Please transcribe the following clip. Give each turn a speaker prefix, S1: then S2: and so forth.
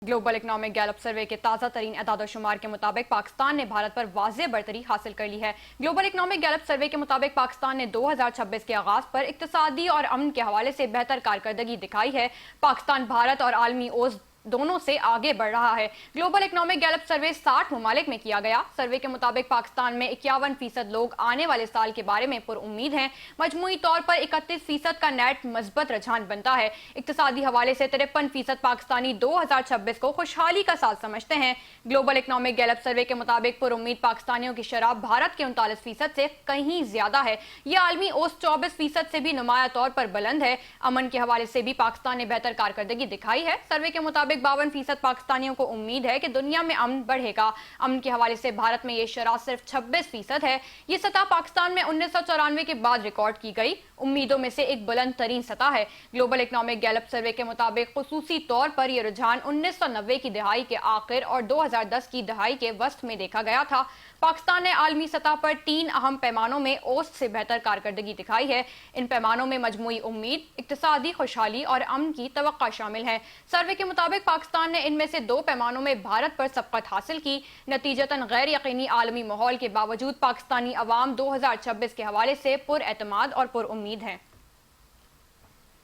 S1: Global economic Gallup सर्वे के ताज़ा तरीन एदाद-ओ-शुमार के मुताबिक पाकिस्तान ने भारत पर वाज़ेह बढ़तरी हासिल कर ली है। ग्लोबल इकोनॉमिक गैलप सर्वे के मुताबिक पाकिस्तान ने 2026 के आगाज पर इक्तिसादी और अमन के हवाले से बेहतर कारकर्दगी दिखाई है। पाकिस्तान भारत और आलमी ओज दोनों से आगे बढ़ रहा है। ग्लोबल इकोनॉमिक गैलप सर्वे 60 ममालिक में किया गया। सर्वे के मुताबिक पाकिस्तान में 51% लोग आने वाले साल के बारे में पुरुम्मीद हैं। मजमूई तौर पर 31% का नेट मस्बत रुझान बनता है। इक्तिसादी हवाले से 53% पाकिस्तानी 2026 को खुशहाली का साल समझते हैं। ग्लोबल इकोनॉमिक गैलप सर्वे के मुताबिक पुरुम्मीद पाकिस्तानियों की शरह भारत के 39% से कहीं ज्यादा है। यह आलमी ओस 24% से भी नुमाया तौर पर बुलंद है। अमन के हवाले से भी पाकिस्तान ने बेहतर कारकर्दगी दिखाई है। सर्वे के मुताबिक 52% पाकिस्तानियों को उम्मीद है कि दुनिया में अमन बढ़ेगा। अमन के हवाले से भारत में ये शरह सिर्फ 26% है। ये सतह पाकिस्तान में 1994 के बाद रिकॉर्ड की गई उम्मीदों में से एक बुलंद तरीन सतह है। ग्लोबल इकोनॉमिक गैलप सर्वे के मुताबिक खुसूसी तौर पर यह रुझान 1990 की दहाई के आखिर और 2010 की दहाई के वस्त में देखा गया था। पाकिस्तान ने आलमी सतह पर 3 अहम पैमानों में औसत से बेहतर कारकर्दगी दिखाई है। इन पैमानों में मजमूई उम्मीद, इक्तिसादी खुशहाली और अमन की तवक्का शामिल है। सर्वे के मुताबिक पाकिस्तान ने इनमें से 2 पैमानों में भारत पर सबकत हासिल की। नतीजतन गैर यकीनी आलमी माहौल के बावजूद पाकिस्तानी अवाम 2026 के हवाले से पुरएतमाद और पुरुम्मीद हैं।